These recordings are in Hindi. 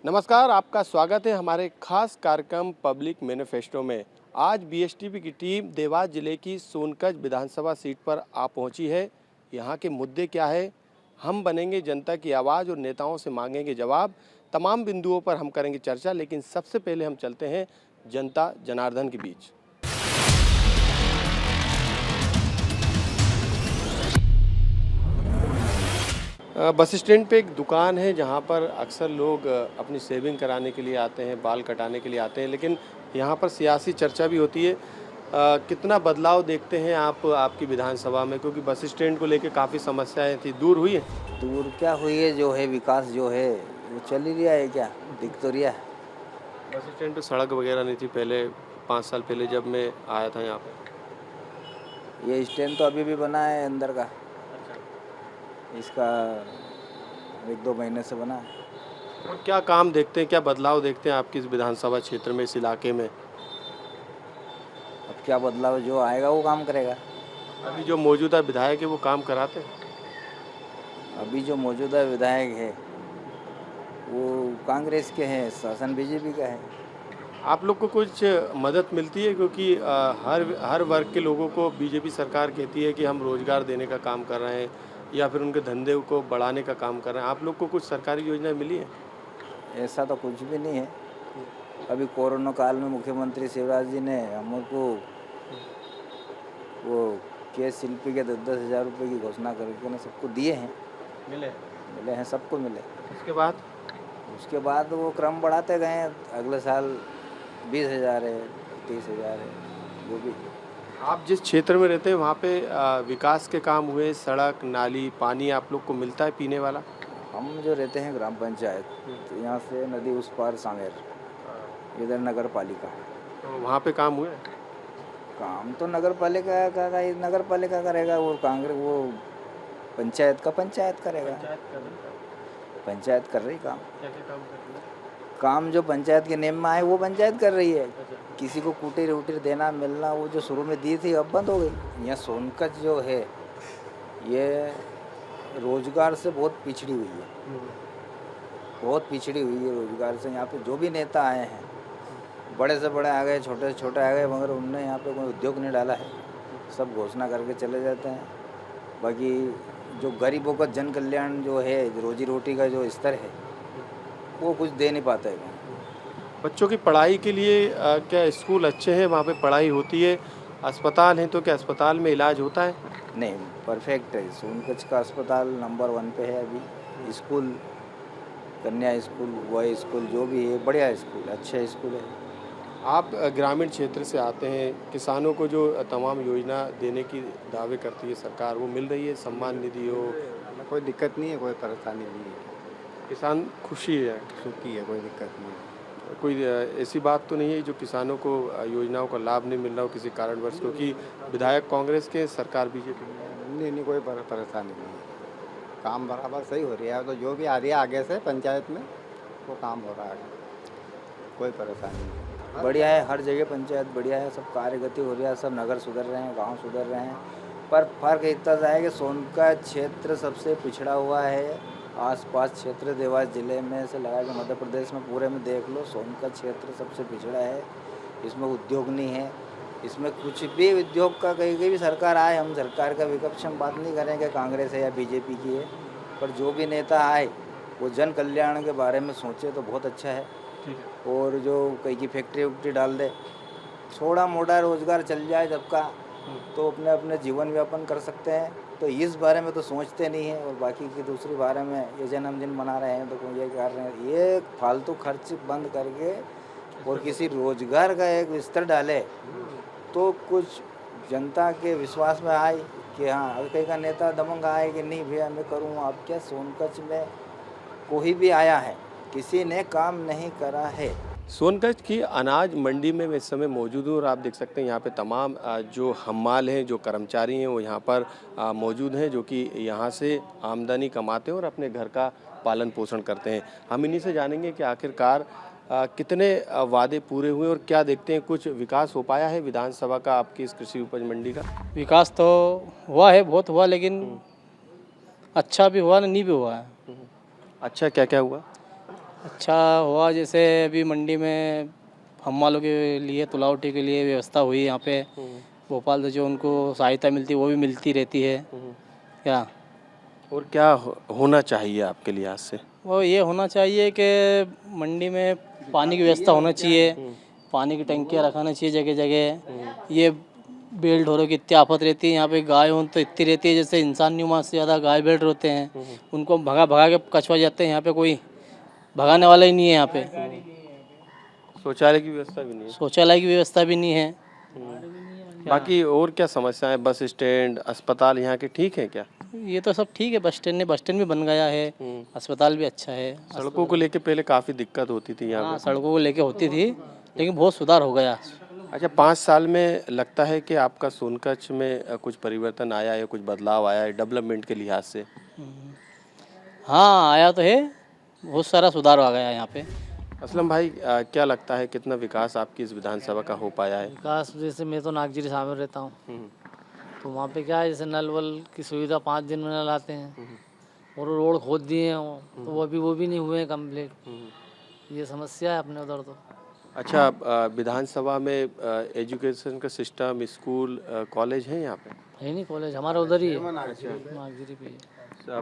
नमस्कार, आपका स्वागत है हमारे खास कार्यक्रम पब्लिक मैनिफेस्टो में। आज बीएसटीपी की टीम देवास जिले की सोनकच विधानसभा सीट पर आ पहुंची है। यहां के मुद्दे क्या है, हम बनेंगे जनता की आवाज़ और नेताओं से मांगेंगे जवाब। तमाम बिंदुओं पर हम करेंगे चर्चा, लेकिन सबसे पहले हम चलते हैं जनता जनार्दन के बीच। बस स्टैंड पे एक दुकान है जहाँ पर अक्सर लोग अपनी सेविंग कराने के लिए आते हैं, बाल कटाने के लिए आते हैं, लेकिन यहाँ पर सियासी चर्चा भी होती है। कितना बदलाव देखते हैं आप आपकी विधानसभा में, क्योंकि बस स्टैंड को लेकर काफ़ी समस्याएं थी, दूर हुई है? दूर क्या हुई है, जो है विकास जो है वो चल ही रहा है, क्या दिख तो रहा है। बस स्टैंड पे सड़क वगैरह नहीं थी पहले, 5 साल पहले जब मैं आया था यहाँ पे। ये स्टैंड तो अभी भी बना है अंदर का, इसका 1-2 महीने से बना है। और क्या काम देखते हैं, क्या बदलाव देखते हैं आपकी इस विधानसभा क्षेत्र में, इस इलाके में? अब क्या बदलाव जो आएगा वो काम करेगा। अभी जो मौजूदा विधायक है वो काम कराते हैं? अभी जो मौजूदा विधायक है वो कांग्रेस के हैं, शासन बीजेपी का है। आप लोग को कुछ मदद मिलती है, क्योंकि हर वर्ग के लोगों को बीजेपी सरकार कहती है कि हम रोजगार देने का काम कर रहे हैं या फिर उनके धंधे को बढ़ाने का काम कर रहे हैं। आप लोग को कुछ सरकारी योजनाएं मिली हैं? ऐसा तो कुछ भी नहीं है। अभी कोरोना काल में मुख्यमंत्री शिवराज जी ने हमको वो केस शिल्पी के 10-10 हज़ार रुपये की घोषणा करके ना सबको दिए हैं। मिले हैं, सबको मिले। उसके बाद वो क्रम बढ़ाते गए। अगले साल 20,000 है, 30,000 है, जो भी। आप जिस क्षेत्र में रहते हैं वहाँ पे विकास के काम हुए, सड़क, नाली, पानी आप लोग को मिलता है पीने वाला? हम जो रहते हैं ग्राम पंचायत, तो यहाँ से नदी उस पार सांगेर, इधर नगर पालिका। तो वहाँ पे काम हुए? काम तो नगर पालिका करेगा, और कांग्रेस वो पंचायत करेगा। पंचायत कर रही काम। काम जो पंचायत के नेम में आए वो पंचायत कर रही है। किसी को कुटीर उटीर देना मिलना, वो जो शुरू में दी थी अब बंद हो गई। यहाँ सोनकच जो है ये रोजगार से बहुत पिछड़ी हुई है, रोजगार से। यहाँ पे जो भी नेता आए हैं, बड़े से बड़े आ गए, छोटे से छोटे आ गए, मगर उनने यहाँ पे कोई उद्योग नहीं डाला है। सब घोषणा करके चले जाते हैं। बाकी जो गरीबों का जन कल्याण जो है, रोजी रोटी का जो स्तर है, वो कुछ दे नहीं पाता है। बच्चों की पढ़ाई के लिए क्या स्कूल अच्छे हैं, वहाँ पे पढ़ाई होती है? अस्पताल हैं तो क्या अस्पताल में इलाज होता है? नहीं, परफेक्ट है। सोनकच का अस्पताल नंबर 1 पे है अभी। स्कूल, कन्या स्कूल, बॉय स्कूल, जो भी है बढ़िया स्कूल, अच्छा स्कूल है। आप ग्रामीण क्षेत्र से आते हैं, किसानों को जो तमाम योजना देने की दावे करती है सरकार, वो मिल रही है? सम्मान निधि हो, कोई दिक्कत नहीं है, कोई परेशानी नहीं है। किसान खुशी है? सुखी है, कोई दिक्कत नहीं है। कोई ऐसी बात तो नहीं है जो किसानों को योजनाओं का लाभ नहीं मिल रहा हो किसी कारणवश, क्योंकि विधायक कांग्रेस के, सरकार बीजेपी? नहीं, कोई परेशानी नहीं है। काम बराबर सही हो रही है। तो जो भी आ रही है आगे से पंचायत में, वो काम हो रहा है, कोई परेशानी नहीं। बढ़िया है, हर जगह पंचायत बढ़िया है, सब कार्यगति हो रही है, सब नगर सुधर रहे हैं, गांव सुधर रहे हैं। पर फर्क इतना सा है कि सोनकच क्षेत्र सबसे पिछड़ा हुआ है। आसपास क्षेत्र देवास जिले में से लगा के मध्य प्रदेश में पूरे में देख लो, सोनकच क्षेत्र सबसे पिछड़ा है। इसमें उद्योग नहीं है, इसमें कुछ भी उद्योग का कहीं भी सरकार आए, हम सरकार का विपक्ष हम बात नहीं करेंगे कांग्रेस है या बीजेपी की है, पर जो भी नेता आए वो जन कल्याण के बारे में सोचे तो बहुत अच्छा है। और जो कहीं की फैक्ट्री वैक्ट्री डाल दे, थोड़ा मोटा रोजगार चल जाए सबका, तो अपने अपने जीवन यापन कर सकते हैं। तो इस बारे में तो सोचते नहीं है। और बाकी की दूसरी बारे में, ये जन्मदिन मना रहे हैं तो कोई ये कर रहे हैं, ये फालतू खर्च बंद करके और किसी रोजगार का एक स्तर डाले तो कुछ जनता के विश्वास में आए कि हाँ, अगर कहीं का नेता दमंग आए कि नहीं भैया मैं करूँ। अब क्या सोनकच में कोई भी आया है, किसी ने काम नहीं करा है। सोनकच की अनाज मंडी में मैं इस समय मौजूद हूँ और आप देख सकते हैं यहाँ पे तमाम जो हम्माल हैं, जो कर्मचारी हैं, वो यहाँ पर मौजूद हैं, जो कि यहाँ से आमदनी कमाते हैं और अपने घर का पालन पोषण करते हैं। हम इन्हीं से जानेंगे कि आखिरकार कितने वादे पूरे हुए और क्या देखते हैं, कुछ विकास हो पाया है विधानसभा का आपकी इस कृषि उपज मंडी का? विकास तो हुआ है, बहुत हुआ, लेकिन अच्छा भी हुआ नहीं भी हुआ है। अच्छा, क्या क्या हुआ? अच्छा हुआ जैसे अभी मंडी में हम वालों के लिए तुलावटी के लिए व्यवस्था हुई यहाँ पे भोपाल से जो उनको सहायता मिलती है वो भी मिलती रहती है क्या और क्या होना चाहिए आपके लिहाज से? वो ये होना चाहिए कि मंडी में पानी की व्यवस्था होना चाहिए, पानी की टंकियाँ रखाना चाहिए जगह जगह। ये बेल ढोरों की इतनी आफत रहती है यहाँ पे, गाय हो तो इतनी रहती है जैसे इंसान न्यूमा से ज़्यादा गाय बैल होते हैं, उनको भगा भगा के कछवा जाते हैं। यहाँ पे कोई भगाने वाला ही नहीं है यहाँ पे, शौचालय की व्यवस्था भी नहीं है। शौचालय की व्यवस्था भी नहीं है। बाकी और क्या समस्याएं? बस स्टैंड, अस्पताल यहाँ के ठीक है क्या? ये तो सब ठीक है, बस स्टैंड भी बन गया है, अस्पताल भी अच्छा है। सड़कों को लेके पहले काफ़ी दिक्कत होती थी यहाँ हाँ, सड़कों को लेके होती थी लेकिन बहुत सुधार हो गया। पे। अच्छा, 5 साल में लगता है कि आपका सोनकच्छ में कुछ परिवर्तन आया है, कुछ बदलाव आया है डेवलपमेंट के लिहाज से? हाँ, आया तो है, बहुत सारा सुधार आ गया यहाँ पे। असलम भाई, क्या लगता है कितना विकास आपकी इस विधानसभा का हो पाया है? विकास जैसे मैं तो नागजिरी शामिल रहता हूँ, तो वहाँ पे क्या है जैसे नल वल की सुविधा 5 दिन में नल आते हैं और रोड खोद दिए हैं तो वो भी नहीं हुए हैं कम्प्लीट। ये समस्या है अपने उधर तो। अच्छा, विधानसभा में एजुकेशन का सिस्टम, स्कूल, कॉलेज है यहाँ पे? है नहीं कॉलेज, हमारा उधर ही है, नागजिरी पे ही।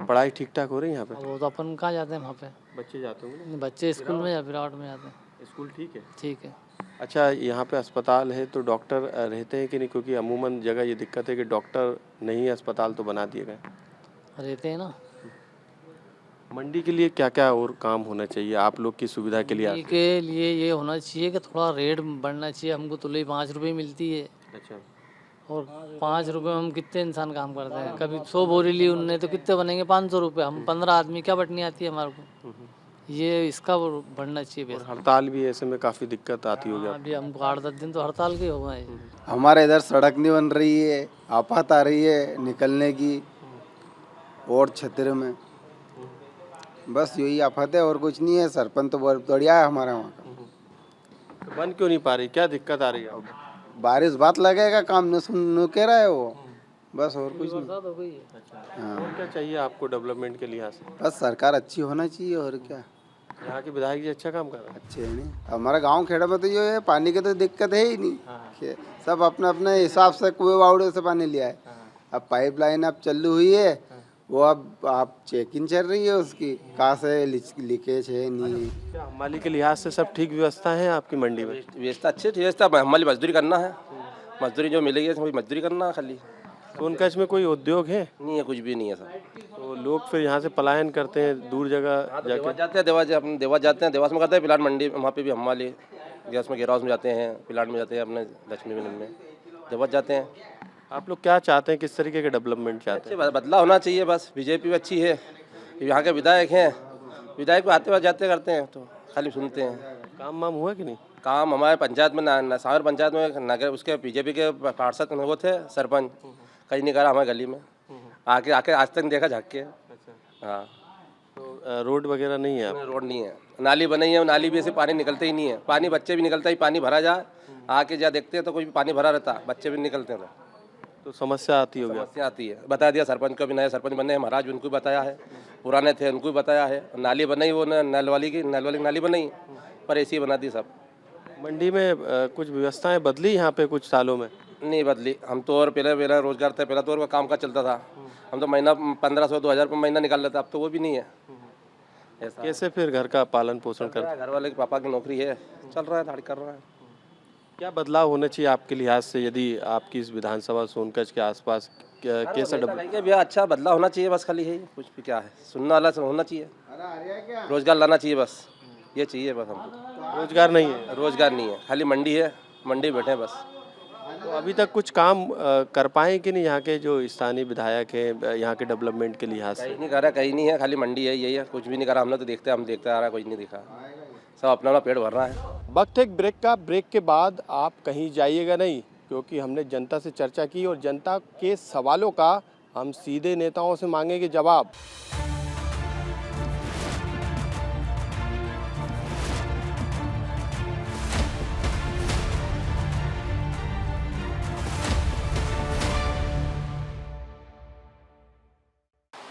पढ़ाई ठीक ठाक हो रही है यहाँ पे? अब वो तो अपन कहाँ जाते हैं वहाँ पे, बच्चे जाते होंगे ना? बच्चे स्कूल में या विराट में जाते हैं। स्कूल ठीक है? ठीक है। अच्छा, यहाँ पे अस्पताल है तो डॉक्टर रहते हैं कि नहीं? क्योंकि अमूमन जगह ये दिक्कत है कि डॉक्टर नहीं है, अस्पताल तो बना दिए गए। रहते हैं ना। मंडी के लिए क्या क्या और काम होना चाहिए आप लोग की सुविधा के लिए? के लिए ये होना चाहिए कि थोड़ा रेट बढ़ना चाहिए। हमको तुलई 5 रुपये मिलती है अच्छा, और 5 रुपये में हम कितने इंसान काम करते हैं। कभी 100 बोरी ली उनने तो कितने बनेंगे? 500 रुपये। हम 15 आदमी क्या बटनी आती है हमारे को। ये इसका वो बढ़ना चाहिए। और हड़ताल भी ऐसे में काफ़ी दिक्कत आती होगी। अभी हमको 8-10 दिन तो हड़ताल के हो गए। हमारे इधर सड़क नहीं बन रही है, आफत आ रही है निकलने की और क्षेत्र में, बस यही आफत है और कुछ नहीं है। सरपंच तो बहुत बढ़िया है हमारे वहाँ का। तो बन क्यों नहीं पा रही? क्या दिक्कत आ रही है? बारिश बात लगेगा, काम न कह रहा है वो, बस और कुछ नहीं। हो गई है। हाँ, और क्या चाहिए आपको डेवलपमेंट के लिहाज से? बस सरकार अच्छी होना चाहिए और क्या। यहाँ के विधायक जी अच्छा काम कर रहे हैं। अच्छे है नहीं, हमारा गांव खेड़ा में तो ये है, पानी की तो दिक्कत है ही नहीं। सब अपने अपने हिसाब से कुएं बावड़े से पानी लिया है। अब पाइपलाइन अब चालू हुई है, वो अब आप चेकिंग चल रही है उसकी, कहाँ से लीकेज है नहीं है। क्या हमाली के लिहाज से सब ठीक व्यवस्था है आपकी मंडी में? व्यवस्था अच्छी व्यवस्था, हमारी मजदूरी करना है, मजदूरी जो मिलेगी वही मजदूरी करना है खाली। सोनकच्छ में कोई उद्योग है? नहीं है, कुछ भी नहीं है सर। तो लोग फिर यहाँ से पलायन करते हैं दूर जगह देवास जाके? जाते हैं, देवास जाते हैं, देवास में करते हैं प्लांट मंडी, वहाँ पे भी हम वाले गैस में गेयर हाउस में जाते हैं, प्लांट में जाते हैं, अपने लक्ष्मी मिलन में देवास जाते हैं। आप लोग क्या चाहते हैं, किस तरीके का डेवलपमेंट चाहते हैं? अच्छे बदलाव होना चाहिए बस। बीजेपी भी अच्छी है, यहाँ के विधायक हैं, विधायक भी आते हुए जाते करते हैं तो खाली सुनते हैं। काम वाम हुआ कि नहीं? काम हमारे पंचायत में सागर पंचायत में नगर उसके बीजेपी के पार्षद वो थे सरपंच, कहीं नहीं करा हमारे गली में आके आके आज तक देखा झाँक के। हाँ, तो रोड वगैरह नहीं है? रोड नहीं है, नाली बनाई है, नाली भी ऐसे पानी निकलते ही नहीं है। पानी बच्चे भी निकलता ही, पानी भरा जाए आके जा देखते हैं तो कोई पानी भरा रहता, बच्चे भी निकलते हैं तो समस्या आती होगी। समस्या आती है। बता दिया सरपंच को भी, नए सरपंच बने हैं महाराज, उनको भी बताया है, पुराने थे उनको भी बताया है। नाली बनाई वो नल वाली की नाली बनाई, पर ऐसी बना दी सब। मंडी में कुछ व्यवस्थाएं बदली यहाँ पे कुछ सालों में? नहीं बदली। हम तो और पहले रोजगार थे, पहला तो और काम का चलता था, हम तो महीना 1500-2000 रुपये महीना निकाल लेते, अब तो वो भी नहीं है। ऐसा कैसे फिर घर का पालन पोषण कर? घर वाले के पापा की नौकरी है, चल रहा है, दाढ़ी कर रहा है। क्या बदलाव होना चाहिए आपके लिहाज से यदि आपकी इस विधानसभा सोनकच्छ के आसपास कैसा भैया अच्छा बदलाव होना चाहिए बस, खाली है कुछ भी क्या है, सुनने वाला होना चाहिए, रोजगार लाना चाहिए बस, ये चाहिए बस हमको। रोजगार नहीं है? रोजगार नहीं है, खाली मंडी है, मंडी बैठे हैं बस। तो अभी तक कुछ काम कर पाए कि नहीं यहाँ के जो स्थानीय विधायक हैं यहाँ के डेवलपमेंट के लिहाज से? कहीं नहीं करा, कहीं नहीं है, खाली मंडी है, यही है, कुछ भी नहीं करा। हमने तो हम देखते आ रहा है, कुछ नहीं दिखा, सब अपना अपना पेट भर रहा है। वक्त एक ब्रेक का। ब्रेक के बाद आप कहीं जाइएगा नहीं, क्योंकि हमने जनता से चर्चा की और जनता के सवालों का हम सीधे नेताओं से मांगेंगे जवाब।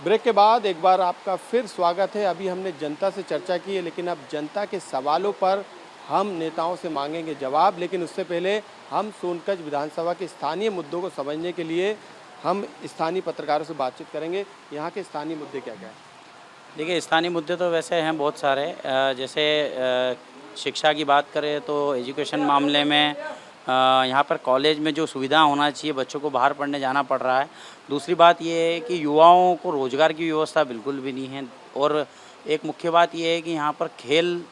ब्रेक के बाद एक बार आपका फिर स्वागत है। अभी हमने जनता से चर्चा की है, लेकिन अब जनता के सवालों पर हम नेताओं से मांगेंगे जवाब। लेकिन उससे पहले हम सोनकच्छ विधानसभा के स्थानीय मुद्दों को समझने के लिए हम स्थानीय पत्रकारों से बातचीत करेंगे। यहाँ के स्थानीय मुद्दे क्या क्या हैं? देखिए, स्थानीय मुद्दे तो वैसे हैं बहुत सारे। जैसे शिक्षा की बात करें तो एजुकेशन मामले में यहाँ पर कॉलेज में जो सुविधा होना चाहिए, बच्चों को बाहर पढ़ने जाना पड़ रहा है। दूसरी बात ये है कि युवाओं को रोज़गार की व्यवस्था बिल्कुल भी नहीं है। और एक मुख्य बात ये है कि यहाँ पर खेल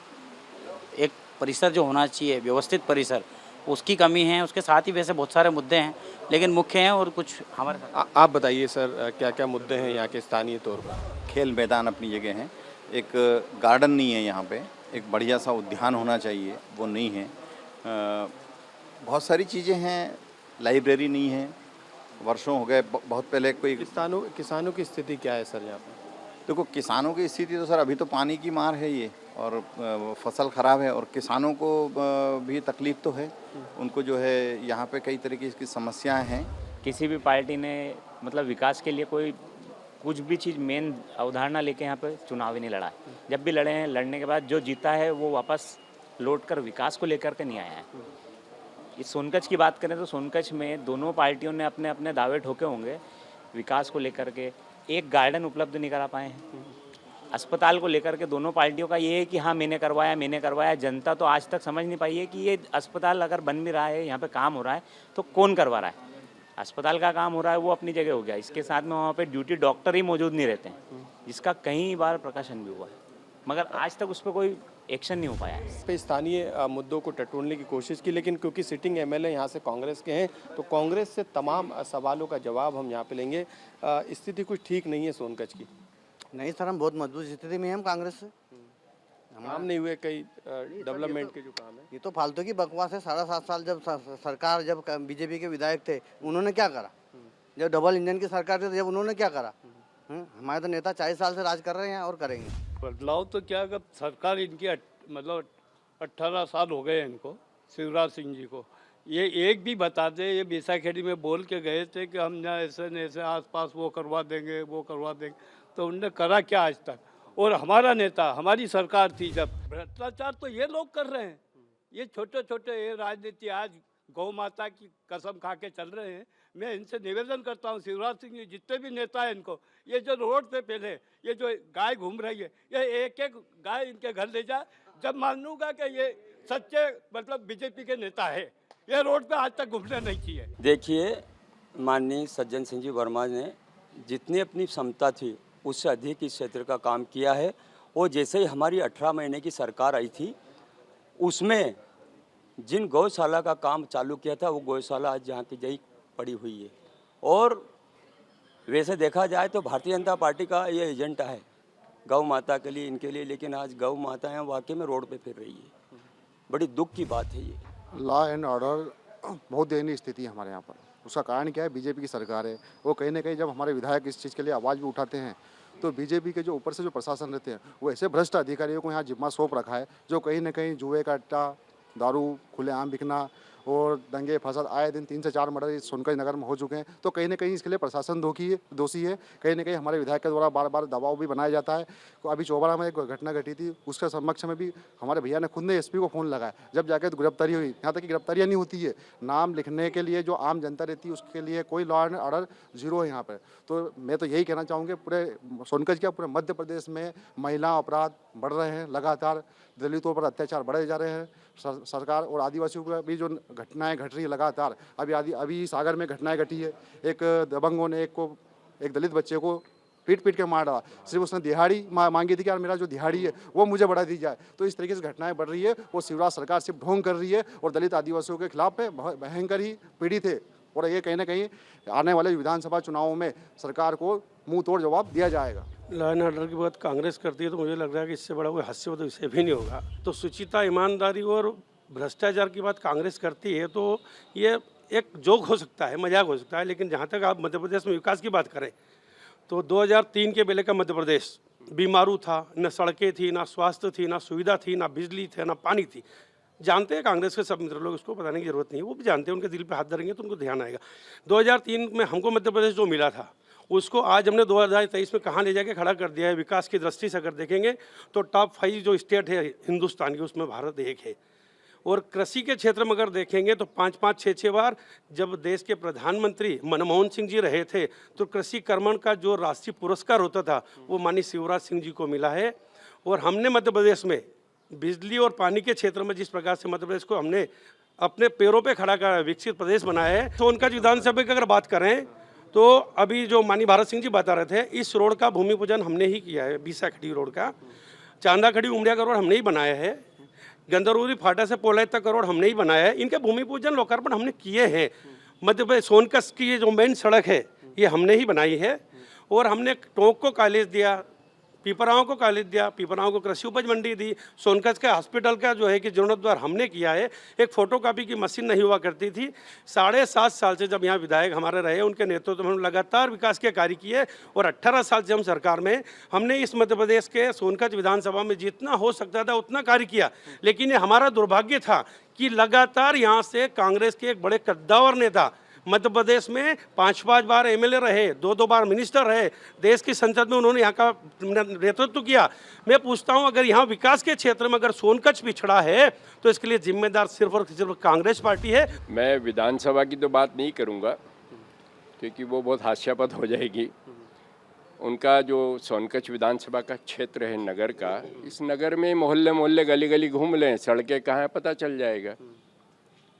एक परिसर जो होना चाहिए, व्यवस्थित परिसर, उसकी कमी है। उसके साथ ही वैसे बहुत सारे मुद्दे हैं, लेकिन मुख्य हैं और कुछ हमारे आप बताइए सर, क्या क्या मुद्दे हैं यहाँ के स्थानीय तौर पर? खेल मैदान अपनी जगह है, एक गार्डन नहीं है यहाँ पे, एक बढ़िया सा उद्यान होना चाहिए, वो नहीं है। बहुत सारी चीज़ें हैं, लाइब्रेरी नहीं है, वर्षों हो गए। बहुत पहले कोई किसानों की स्थिति क्या है सर यहाँ पर? देखो, किसानों की स्थिति तो सर अभी तो पानी की मार है ये, और फसल ख़राब है, और किसानों को भी तकलीफ़ तो है। उनको जो है यहाँ पे कई तरह की समस्याएं हैं। किसी भी पार्टी ने मतलब विकास के लिए कोई कुछ भी चीज़ मेन अवधारणा लेके यहाँ पे चुनाव ही नहीं लड़ा है। जब भी लड़े हैं, लड़ने के बाद जो जीता है वो वापस लौट कर विकास को लेकर के नहीं आया है। इस सोनकच्छ की बात करें तो सोनकच्छ में दोनों पार्टियों ने अपने अपने दावे ठोके होंगे विकास को लेकर के। एक गार्डन उपलब्ध नहीं करा पाए हैं। अस्पताल को लेकर के दोनों पार्टियों का ये है कि हाँ मैंने करवाया। जनता तो आज तक समझ नहीं पाई है कि ये अस्पताल अगर बन भी रहा है, यहाँ पे काम हो रहा है, तो कौन करवा रहा है। अस्पताल का काम हो रहा है वो अपनी जगह हो गया, इसके साथ में वहाँ पे ड्यूटी डॉक्टर ही मौजूद नहीं रहते हैं, जिसका कई बार प्रकाशन भी हुआ है, मगर आज तक उस पर कोई एक्शन नहीं हो पाया है। इस पे स्थानीय मुद्दों को टटोलने की कोशिश की, लेकिन क्योंकि सिटिंग एमएलए यहाँ से कांग्रेस के हैं, तो कांग्रेस से तमाम सवालों का जवाब हम यहाँ पे लेंगे। स्थिति कुछ ठीक नहीं है सोनकच्छ की? नहीं सर, हम बहुत मजबूत स्थिति में हैं हम कांग्रेस से। काम नहीं हुए कई डेवलपमेंट के जो काम है। ये तो फालतू की बकवास है। 7.5 साल जब सरकार, जब बीजेपी के विधायक थे, उन्होंने क्या करा? जब डबल इंजन की सरकार थी तो जब उन्होंने क्या करा? हमारे तो नेता 40 साल से राज कर रहे हैं और करेंगे। बदलाव तो क्या, अगर सरकार इनकी मतलब 18 साल हो गए इनको, शिवराज सिंह जी को, ये एक भी बता दे। ये बीसाखेड़ी में बोल के गए थे कि हम यहाँ ऐसे न ऐसे आसपास वो करवा देंगे, तो उनने करा क्या आज तक? और हमारा नेता, हमारी सरकार थी जब, भ्रष्टाचार तो ये लोग कर रहे हैं। ये छोटे छोटे ये राजनीति आज गौ माता की कसम खा के चल रहे हैं। मैं इनसे निवेदन करता हूँ, शिवराज सिंह जी जितने भी नेता हैं इनको, ये जो रोड पे पहले ये जो गाय घूम रही है, ये एक एक गाय इनके घर ले जाए, जब मानूंगा कि ये सच्चे मतलब बीजेपी के नेता है। ये रोड पे आज तक घूमना नहीं चाहिए। देखिए, माननीय सज्जन सिंह जी वर्मा ने जितनी अपनी क्षमता थी उससे अधिक इस क्षेत्र का काम किया है। और जैसे ही हमारी 18 महीने की सरकार आई थी, उसमें जिन गौशाला का काम चालू किया था, वो गौशाला आज जहाँ की जही पड़ी हुई है। और वैसे देखा जाए तो भारतीय जनता पार्टी का ये एजेंडा है गौ माता के लिए, इनके लिए, लेकिन आज गौ माताएं वाकई में रोड पे फिर रही है। बड़ी दुख की बात है ये। लॉ एंड ऑर्डर बहुत दयनीय स्थिति है हमारे यहाँ पर। उसका कारण क्या है? बीजेपी की सरकार है। वो कहीं ना कहीं जब हमारे विधायक इस चीज़ के लिए आवाज़ भी उठाते हैं, तो बीजेपी के जो ऊपर से जो प्रशासन रहते हैं, वो ऐसे भ्रष्ट अधिकारियों को यहाँ जिम्मा सौंप रखा है, जो कहीं ना कहीं जुए का अड्डा, दारू खुलेआम बिकना और दंगे फसाद, आए दिन 3 से 4 मर्डर इस सोनकच्छ नगर में हो चुके हैं। तो कहीं ना कहीं इसके लिए प्रशासन दोषी है। कहीं ना कहीं हमारे विधायक के द्वारा बार बार दबाव भी बनाया जाता है। तो अभी चौबरा में एक घटना घटी थी, उसके समक्ष में भी हमारे भैया ने खुद ने एसपी को फ़ोन लगाया, जब जाकर तो गिरफ्तारी हुई। यहाँ तक कि गिरफ्तारियाँ नहीं होती है, नाम लिखने के लिए जो आम जनता रहती है उसके लिए कोई लॉ एंड ऑर्डर जीरो है यहाँ पर। तो मैं तो यही कहना चाहूँगी, पूरे सोनकच्छ क्या पूरे मध्य प्रदेश में महिला अपराध बढ़ रहे हैं, लगातार दलितों पर अत्याचार बढ़े जा रहे हैं। सरकार और आदिवासियों पर भी जो घटनाएं घट रही है लगातार, अभी सागर में घटनाएं घटी है। एक दबंगों ने एक दलित बच्चे को पीट के मार डाला, सिर्फ उसने दिहाड़ी मांगी थी कि यार मेरा जो दिहाड़ी है वो मुझे बढ़ा दी जाए। तो इस तरीके से घटनाएं बढ़ रही है। वो शिवराज सरकार सिर्फ ढोंग कर रही है और दलित आदिवासियों के खिलाफ भयंकर ही पीड़ित है। और ये कहीं ना कहीं आने वाले विधानसभा चुनावों में सरकार को मुंह तोड़ जवाब दिया जाएगा। लॉ एंड ऑर्डर की बात कांग्रेस करती है, तो मुझे लग रहा है कि इससे बड़ा कोई हास्यवद विषय भी नहीं होगा। तो सुचिता, ईमानदारी और भ्रष्टाचार की बात कांग्रेस करती है, तो ये एक जोक हो सकता है, मजाक हो सकता है। लेकिन जहाँ तक आप मध्य प्रदेश में विकास की बात करें, तो 2003 के पहले का मध्य प्रदेश बीमारू था, न सड़कें थी, ना स्वास्थ्य थी, ना सुविधा थी, ना बिजली थी, ना पानी थी। जानते हैं कांग्रेस के सब मित्र लोग, उसको बताने की जरूरत नहीं है, वो भी जानते हैं। उनके दिल पे हाथ धरेंगे तो उनको ध्यान आएगा। 2003 में हमको मध्य प्रदेश जो मिला था, उसको आज हमने 2023 में कहाँ ले जाके खड़ा कर दिया है। विकास की दृष्टि से अगर देखेंगे तो टॉप 5 जो स्टेट है हिंदुस्तान की, उसमें भारत एक है। और कृषि के क्षेत्र में अगर देखेंगे तो 5-5, 6-6 बार जब देश के प्रधानमंत्री मनमोहन सिंह जी रहे थे तो कृषि कर्मण का जो राष्ट्रीय पुरस्कार होता था वो माननीय शिवराज सिंह जी को मिला है। और हमने मध्य प्रदेश में बिजली और पानी के क्षेत्र में जिस प्रकार से मध्य प्रदेश को हमने अपने पैरों पे खड़ा कर विकसित प्रदेश बनाया है, तो उनका विधानसभा की अगर बात करें तो अभी जो माननीय भारत सिंह जी बता रहे थे, इस रोड का भूमि पूजन हमने ही किया है। बीसाखड़ी रोड का, चांदाखड़ी उमरिया का रोड हमने ही बनाया है। गंदरौरी फाटा से पोलाई तक का रोड हमने ही बनाया है। इनके भूमि पूजन लोकार्पण हमने किए हैं। मध्य प्रदेश सोनकच्छ की ये जो मेन सड़क है ये हमने ही बनाई है। और हमने टोंक को कॉलेज दिया, पीपराओं को कॉलेज दिया, पीपराओं को कृषि उपज मंडी दी। सोनकच्छ के हॉस्पिटल का जो है कि जीर्णोद्धार हमने किया है। एक फोटोकॉपी की मशीन नहीं हुआ करती थी। 7.5 साल से जब यहाँ विधायक हमारे रहे, उनके नेतृत्व में हम लगातार विकास के कार्य किए। और 18 साल से हम सरकार में, हमने इस मध्य प्रदेश के सोनकच्छ विधानसभा में जितना हो सकता था उतना कार्य किया। लेकिन ये हमारा दुर्भाग्य था कि लगातार यहाँ से कांग्रेस के एक बड़े कद्दावर नेता मध्य प्रदेश में 5-5 बार एमएलए रहे, 2-2 बार मिनिस्टर रहे, देश की संसद में उन्होंने यहाँ का नेतृत्व किया। मैं पूछता हूँ, अगर यहाँ विकास के क्षेत्र में अगर सोनकच्छ पिछड़ा है तो इसके लिए जिम्मेदार सिर्फ और सिर्फ कांग्रेस पार्टी है। मैं विधानसभा की तो बात नहीं करूँगा क्योंकि वो बहुत हास्यास्पद हो जाएगी। उनका जो सोनकच्छ विधानसभा का क्षेत्र है नगर का, इस नगर में मोहल्ले मोहल्ले गली गली घूम लें, सड़कें कहाँ हैं पता चल जाएगा।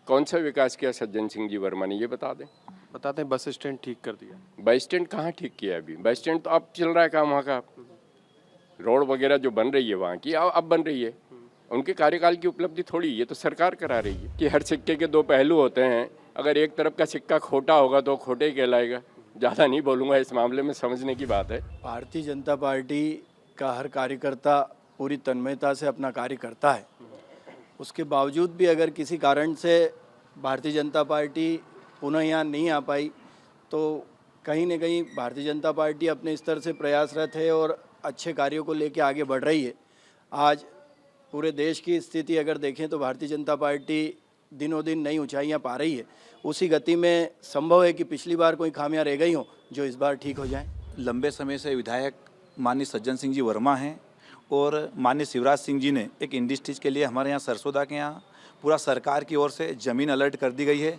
कौन सा विकास किया सज्जन सिंह जी वर्मा ने, ये बता दें। बताते हैं बस स्टैंड ठीक कर दिया। बस स्टैंड कहाँ ठीक किया अभी? बस स्टैंड तो अब चल रहा है काम वहाँ का। रोड वगैरह जो बन रही है वहाँ की अब बन रही है। उनके कार्यकाल की उपलब्धि थोड़ी, ये तो सरकार करा रही है कि हर सिक्के के 2 पहलू होते हैं। अगर एक तरफ का सिक्का खोटा होगा तो खोटे ही कहलाएगा। ज़्यादा नहीं बोलूँगा इस मामले में, समझने की बात है। भारतीय जनता पार्टी का हर कार्यकर्ता पूरी तन्मयता से अपना कार्य करता है। उसके बावजूद भी अगर किसी कारण से भारतीय जनता पार्टी पुनः यहाँ नहीं आ पाई तो कहीं न कहीं भारतीय जनता पार्टी अपने स्तर से प्रयासरत है और अच्छे कार्यों को लेकर आगे बढ़ रही है। आज पूरे देश की स्थिति अगर देखें तो भारतीय जनता पार्टी दिनों दिन नई ऊंचाइयां पा रही है। उसी गति में संभव है कि पिछली बार कोई खामियां रह गई हों जो इस बार ठीक हो जाएं। लंबे समय से विधायक माननीय सज्जन सिंह जी वर्मा हैं और माननीय शिवराज सिंह जी ने एक इंडस्ट्रीज के लिए हमारे यहाँ सरसोदा के यहाँ पूरा सरकार की ओर से ज़मीन अलर्ट कर दी गई है।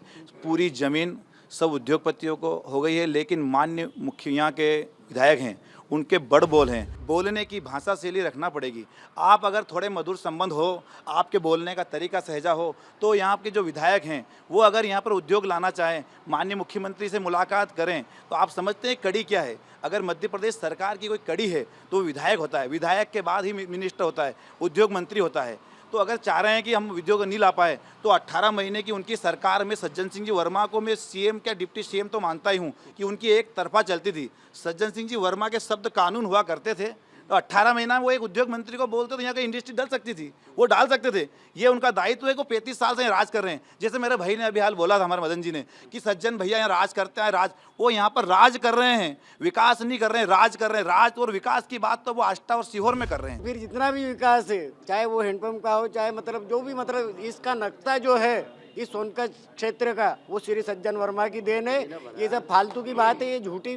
पूरी ज़मीन सब उद्योगपतियों को हो गई है। लेकिन माननीय मुख्य यहाँ के विधायक हैं, उनके बड़ बोल हैं। बोलने की भाषा शैली रखना पड़ेगी। आप अगर थोड़े मधुर संबंध हो, आपके बोलने का तरीका सहजा हो, तो यहाँ के जो विधायक हैं वो अगर यहाँ पर उद्योग लाना चाहें, माननीय मुख्यमंत्री से मुलाकात करें, तो आप समझते हैं कड़ी क्या है। अगर मध्य प्रदेश सरकार की कोई कड़ी है तो विधायक होता है, विधायक के बाद ही मिनिस्टर होता है, उद्योग मंत्री होता है। तो अगर चाह रहे हैं कि हम उद्योग नहीं ला पाए तो 18 महीने की उनकी सरकार में सज्जन सिंह जी वर्मा को मैं सीएम क्या डिप्टी सीएम तो मानता ही हूँ कि उनकी एक तरफा चलती थी। सज्जन सिंह जी वर्मा के शब्द कानून हुआ करते थे। तो 18 महीना वो एक उद्योग मंत्री को बोलते तो यहाँ की इंडस्ट्री डल सकती थी, वो डाल सकते थे। ये उनका दायित्व है। वो 35 साल से राज कर रहे हैं। जैसे मेरे भाई ने अभी हाल बोला था, हमारे मदन जी ने, कि सज्जन भैया यहाँ राज करते हैं। राज, वो यहाँ पर राज कर रहे हैं, विकास नहीं कर रहे हैं, राज कर रहे हैं। राज और विकास की बात तो वो आष्टा और सीहोर में कर रहे हैं। फिर जितना भी विकास है, चाहे वो हैंडपम्प का हो, चाहे मतलब जो भी, मतलब इसका नक्शा जो है इस सोनकच्छ क्षेत्र का, वो श्री सज्जन वर्मा की देन है। ये सब फालतू की बात है, ये झूठी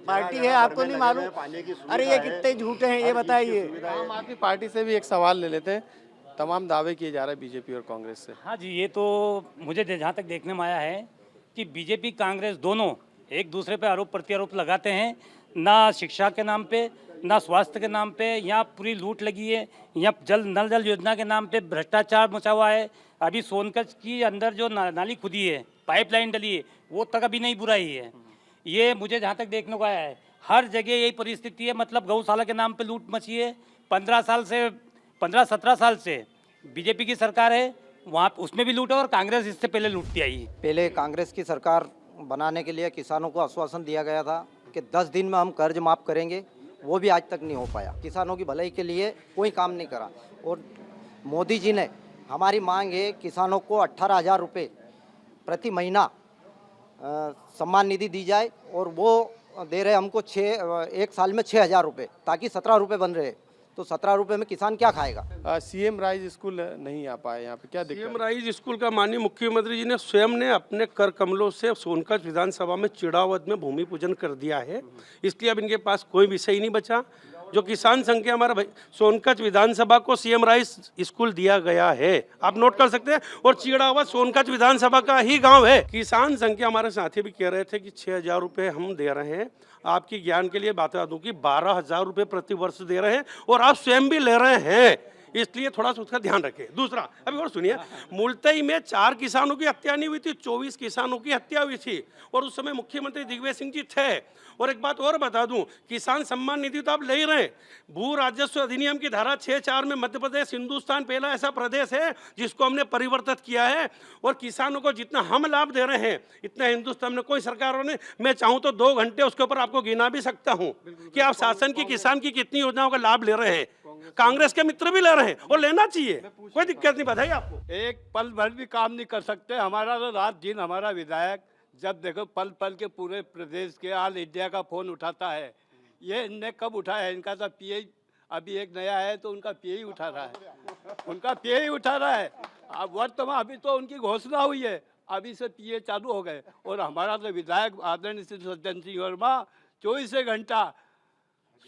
पार्टी है। आपको नहीं मालूम? अरे ये कितने झूठे हैं ये बताइए। आम आदमी पार्टी से भी एक सवाल ले लेते हैं। तमाम दावे किए जा रहे हैं बीजेपी और कांग्रेस से। हाँ जी, ये तो मुझे जहाँ तक देखने में आया है कि बीजेपी कांग्रेस दोनों एक दूसरे पे आरोप प्रत्यारोप लगाते हैं। ना शिक्षा के नाम पे, ना स्वास्थ्य के नाम पे यहाँ पूरी लूट लगी है। यहाँ नल जल योजना के नाम पे भ्रष्टाचार मचा हुआ है। अभी सोनकच्छ की अंदर जो नाली खुदी है, पाइपलाइन डली है, वो तक अभी नहीं बुराई है। ये मुझे जहाँ तक देखने को आया है, हर जगह यही परिस्थिति है। मतलब गौशाला के नाम पे लूट मची है। 15-17 साल से बीजेपी की सरकार है, वहाँ उसमें भी लूट है और कांग्रेस इससे पहले लूटती आई है। पहले कांग्रेस की सरकार बनाने के लिए किसानों को आश्वासन दिया गया था कि 10 दिन में हम कर्ज माफ़ करेंगे, वो भी आज तक नहीं हो पाया। किसानों की भलाई के लिए कोई काम नहीं करा। और मोदी जी ने, हमारी मांग है किसानों को 18,000 रुपये प्रति महीना सम्मान निधि दी जाए, और वो दे रहे हमको 1 साल में 6,000 रुपये, ताकि 17 रुपये बन रहे। तो 17 रुपये में किसान क्या खाएगा। सीएम राइज स्कूल नहीं आ पाए यहाँ पे, क्या दिक्कत? सीएम राइज स्कूल का माननीय मुख्यमंत्री जी ने स्वयं ने अपने कर कमलों से सोनकच्छ विधानसभा में चिड़ावत में भूमि पूजन कर दिया है, इसलिए अब इनके पास कोई विषय ही नहीं बचा। जो किसान संघ के हमारा भाई सोनकच्छ विधानसभा को सीएम राइज स्कूल दिया गया है, आप नोट कर सकते हैं, और चिड़ावत सोनकच्छ विधानसभा का ही गांव है। किसान संघ के हमारे साथी भी कह रहे थे कि 6,000 रुपये हम दे रहे हैं, आपकी ज्ञान के लिए बता दूं कि 12,000 रुपये प्रति वर्ष दे रहे हैं, और आप स्वयं भी ले रहे हैं, इसलिए थोड़ा सा उसका ध्यान रखें। दूसरा, अभी और सुनिए, मुल्तई में 4 किसानों की हत्या नहीं हुई थी, 24 किसानों की हत्या हुई थी, और उस समय मुख्यमंत्री दिग्विजय सिंह जी थे। और एक बात और बता दूं, किसान सम्मान निधि तो आप ले ही रहे, भू राजस्व अधिनियम की धारा 6(4) में मध्य प्रदेश हिंदुस्तान पहला ऐसा प्रदेश है जिसको हमने परिवर्तित किया है, और किसानों को जितना हम लाभ दे रहे हैं इतना हिंदुस्तान में कोई सरकारों ने, मैं चाहूं तो 2 घंटे उसके ऊपर आपको गिना भी सकता हूं कि आप शासन की किसान की कितनी योजनाओं का लाभ ले रहे हैं। कांग्रेस के मित्र भी ले रहे हैं और लेना चाहिए, कोई दिक्कत नहीं। बधाई आपको। एक पल भर भी काम नहीं कर सकते। हमारा तो रात दिन हमारा विधायक जब देखो पल पल के पूरे प्रदेश के ऑल इंडिया का फ़ोन उठाता है। ये इनने कब उठाया है? इनका तो पीए अभी एक नया है तो उनका पीए ही उठा रहा है, उनका पीए ही उठा रहा है। अब वर्तमान अभी तो उनकी घोषणा हुई है, अभी से पीए चालू हो गए। और हमारा तो विधायक आदरणीय श्री सज्जन सिंह वर्मा 24 घंटा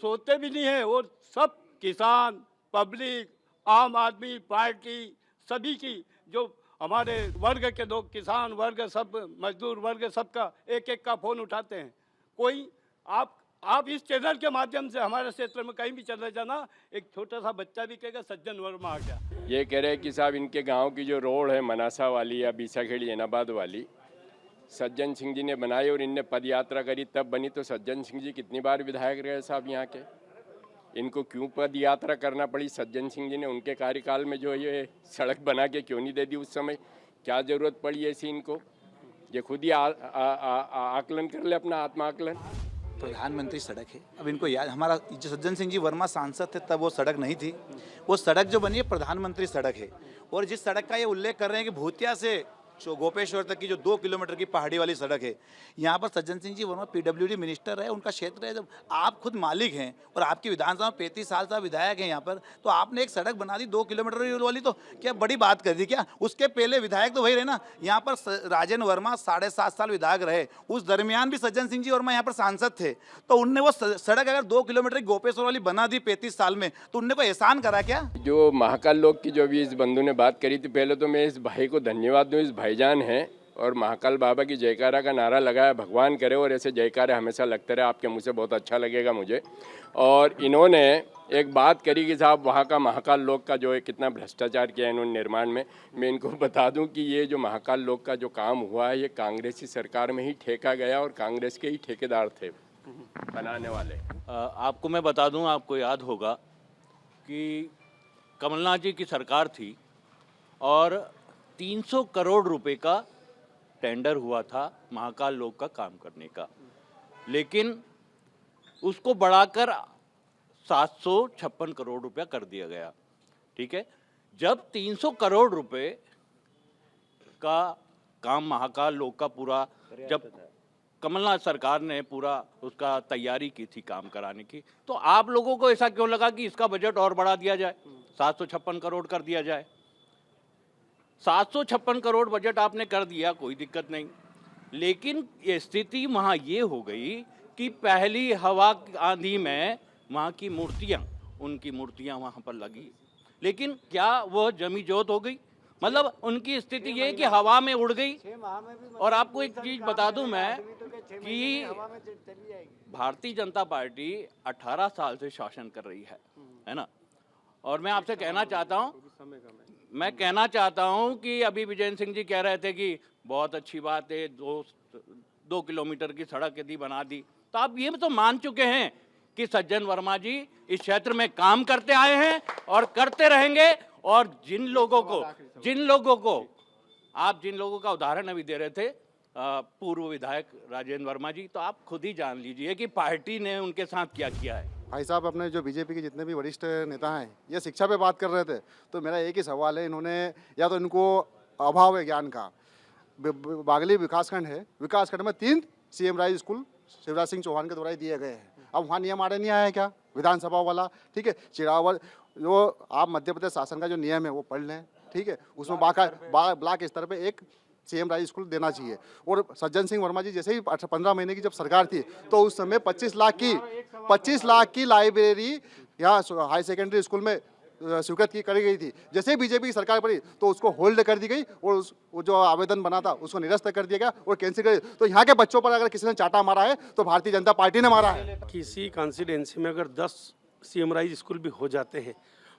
सोते भी नहीं है, और सब किसान, पब्लिक, आम आदमी पार्टी, सभी की जो हमारे वर्ग के लोग, किसान वर्ग, सब मजदूर वर्ग, सबका एक एक का फ़ोन उठाते हैं। कोई आप इस चैनल के माध्यम से हमारे क्षेत्र में कहीं भी चले जाना, एक छोटा सा बच्चा भी कहेगा सज्जन वर्मा आ गया। ये कह रहे हैं कि साहब इनके गांव की जो रोड है मनासा वाली या बीसाखेड़ी ऐनाबाद वाली, सज्जन सिंह जी ने बनाई और इनने पद यात्रा करी तब बनी। तो सज्जन सिंह जी कितनी बार विधायक रहे साहब यहाँ के, इनको क्यों पद यात्रा करना पड़ी? सज्जन सिंह जी ने उनके कार्यकाल में जो ये सड़क बना के क्यों नहीं दे दी उस समय? क्या ज़रूरत पड़ी ऐसी इनको? ये खुद ही आकलन कर ले, अपना आत्मा आकलन। प्रधानमंत्री सड़क है, अब इनको याद, हमारा जो सज्जन सिंह जी वर्मा सांसद थे तब वो सड़क नहीं थी, वो सड़क जो बनी है प्रधानमंत्री सड़क है। और जिस सड़क का ये उल्लेख कर रहे हैं कि भूतिया से गोपेश्वर तक की जो 2 किलोमीटर की पहाड़ी वाली सड़क है, यहाँ पर सज्जन सिंह जी वर्मा पीडब्ल्यूडी मिनिस्टर है, उनका क्षेत्र है। जब आप खुद मालिक हैं और आपकी विधानसभा में 35 साल से विधायक हैं यहाँ पर, तो आपने एक सड़क बना दी 2 किलोमीटर वाली, तो क्या बड़ी बात कर दी क्या? उसके पहले विधायक तो वही रहे ना। यहाँ पर राजेंद्र वर्मा 7.5 साल विधायक रहे, उस दरमियान भी सज्जन सिंह जी वर्मा यहाँ पर सांसद थे, तो उनने वो सड़क अगर 2 किलोमीटर की गोपेश्वर वाली बना दी 35 साल में, तो उनने कोई एहसान करा क्या? जो महाकाल लोक की जो भी इस बंधु ने बात करी थी, पहले तो मैं इस भाई को धन्यवाद दूँ, इस भाईजान हैं और महाकाल बाबा की जयकारा का नारा लगाया। भगवान करे और ऐसे जयकारे हमेशा लगते रहे आपके मुँह से, बहुत अच्छा लगेगा मुझे। और इन्होंने एक बात करी कि साहब वहाँ का महाकाल लोक का जो है कितना भ्रष्टाचार किया इन्होंने निर्माण में। मैं इनको बता दूं कि ये जो महाकाल लोक का जो काम हुआ है, ये कांग्रेसी सरकार में ही ठेका गया और कांग्रेस के ही ठेकेदार थे बनाने वाले। आपको मैं बता दूं, आपको याद होगा कि कमलनाथ जी की सरकार थी और 300 करोड़ रुपए का टेंडर हुआ था महाकाल लोक का काम करने का, लेकिन उसको बढ़ाकर 756 करोड़ रुपया कर दिया गया। ठीक है, जब 300 करोड़ रुपए का काम महाकाल लोक का पूरा, जब कमलनाथ सरकार ने पूरा उसका तैयारी की थी काम कराने की, तो आप लोगों को ऐसा क्यों लगा कि इसका बजट और बढ़ा दिया जाए, 756 करोड़ कर दिया जाए? 756 करोड़ बजट आपने कर दिया, कोई दिक्कत नहीं, लेकिन ये स्थिति वहाँ ये हो गई कि पहली हवा आंधी में वहाँ की मूर्तियाँ, उनकी मूर्तियाँ वहाँ पर लगी, लेकिन क्या वह जमी जोत हो गई? मतलब उनकी स्थिति ये कि हवा में उड़ गई। और आपको एक चीज़ बता दूं मैं कि भारतीय जनता पार्टी 18 साल से शासन कर रही है ना, और मैं आपसे कहना चाहता हूं कि अभी विजय सिंह जी कह रहे थे कि बहुत अच्छी बात है, 2 किलोमीटर की सड़क यदि बना दी, तो आप ये तो मान चुके हैं कि सज्जन वर्मा जी इस क्षेत्र में काम करते आए हैं और करते रहेंगे। और जिन लोगों का उदाहरण अभी दे रहे थे पूर्व विधायक राजेंद्र वर्मा जी, तो आप खुद ही जान लीजिए कि पार्टी ने उनके साथ क्या किया है। भाई साहब, अपने जो बीजेपी के जितने भी वरिष्ठ नेता हैं, ये शिक्षा पे बात कर रहे थे, तो मेरा एक ही सवाल है, इन्होंने या तो इनको अभाव है ज्ञान का। बागली विकासखंड है, विकासखंड में 3 CM rise school Shivraj Singh Chouhan के द्वारा दिए गए हैं। अब वहाँ नियम आड़े नहीं आया है क्या? विधानसभा वाला, ठीक है। चिरावर जो आप मध्य प्रदेश शासन का जो नियम है वो पढ़ लें, ठीक है। उसमें ब्लॉक स्तर पे एक CM राइज स्कूल देना चाहिए। और सज्जन सिंह वर्मा जी जैसे ही 15 महीने की जब सरकार थी तो उस समय 25 लाख की लाइब्रेरी यहाँ हाई सेकेंडरी स्कूल में स्वीकृत करी गई थी। जैसे ही बीजेपी की सरकार पड़ी तो उसको होल्ड कर दी गई और वो जो आवेदन बना था उसको निरस्त कर दिया गया और कैंसिल कर दिया। तो यहाँ के बच्चों पर अगर किसी ने चाटा मारा है तो भारतीय जनता पार्टी ने मारा है। किसी कॉन्स्टिट्यूंसी में अगर 10 CM राइज स्कूल भी हो जाते हैं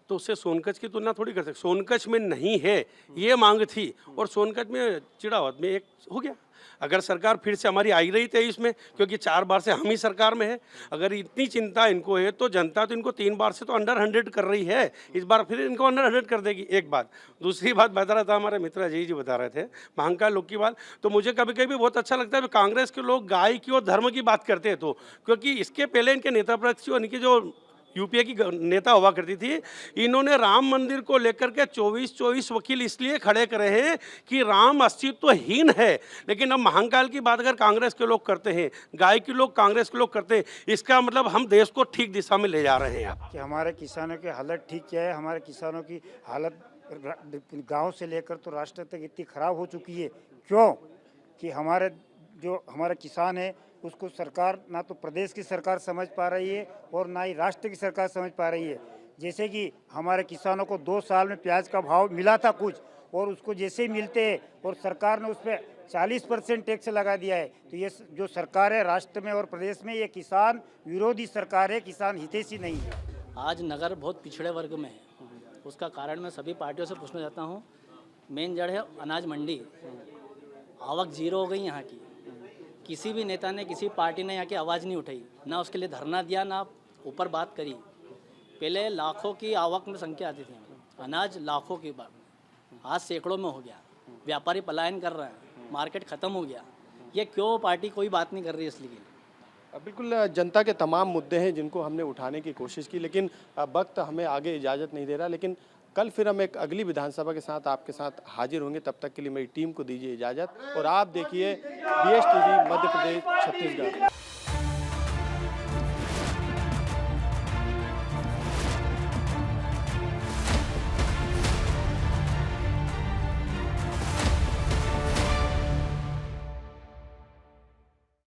तो उससे सोनकच्छ की तुलना थोड़ी कर सकते। सोनकच्छ में नहीं है ये मांग थी और सोनकच्छ में चिड़ावत में एक हो गया। अगर सरकार फिर से हमारी आई रही 23 में, क्योंकि 4 बार से हम ही सरकार में है, अगर इतनी चिंता इनको है तो जनता तो इनको 3 बार से तो अंडर 100 कर रही है, इस बार फिर इनको अंडर 100 कर देगी। एक बात। दूसरी बात बता रहा था, हमारे मित्र अजय जी बता रहे थे महाकाल लोक की बात, तो मुझे कभी कभी बहुत अच्छा लगता है कांग्रेस के लोग गाय की और धर्म की बात करते हैं। तो क्योंकि इसके पहले इनके नेता प्रतिपक्ष इनकी जो यूपीए की नेता हुआ करती थी, इन्होंने राम मंदिर को लेकर के 24 वकील इसलिए खड़े करे हैं कि राम अस्तित्वहीन है। लेकिन अब महाकाल की बात अगर कांग्रेस के लोग करते हैं, गाय के लोग कांग्रेस के लोग करते हैं, इसका मतलब हम देश को ठीक दिशा में ले जा रहे हैं। कि हमारे किसानों की हालत ठीक क्या है, हमारे किसानों की हालत गांव से लेकर तो राष्ट्र तक इतनी ख़राब हो चुकी है। क्यों कि हमारे किसान है उसको सरकार ना तो प्रदेश की सरकार समझ पा रही है और ना ही राष्ट्र की सरकार समझ पा रही है। जैसे कि हमारे किसानों को 2 साल में प्याज का भाव मिला था कुछ, और उसको जैसे ही मिलते हैं और सरकार ने उस पर 40% टैक्स लगा दिया है। तो ये जो सरकार है राष्ट्र में और प्रदेश में, ये किसान विरोधी सरकार है, किसान हितैषी नहीं है। आज नगर बहुत पिछड़े वर्ग में है, उसका कारण मैं सभी पार्टियों से पूछना चाहता हूँ। मेन जड़ है अनाज मंडी, आवक जीरो हो गई यहाँ की। किसी भी नेता ने, किसी पार्टी ने यहाँ की आवाज़ नहीं उठाई, ना उसके लिए धरना दिया, ना ऊपर बात करी। पहले लाखों की आवक में संख्या आती थी, अनाज लाखों की बात, आज सैकड़ों में हो गया। व्यापारी पलायन कर रहे हैं, मार्केट ख़त्म हो गया। ये क्यों पार्टी कोई बात नहीं कर रही है इसलिए? बिल्कुल जनता के तमाम मुद्दे हैं जिनको हमने उठाने की कोशिश की, लेकिन वक्त हमें आगे इजाज़त नहीं दे रहा। लेकिन कल फिर हम एक अगली विधानसभा के साथ आपके साथ हाजिर होंगे। तब तक के लिए मेरी टीम को दीजिए इजाज़त और आप देखिए BS TV मध्य प्रदेश छत्तीसगढ़।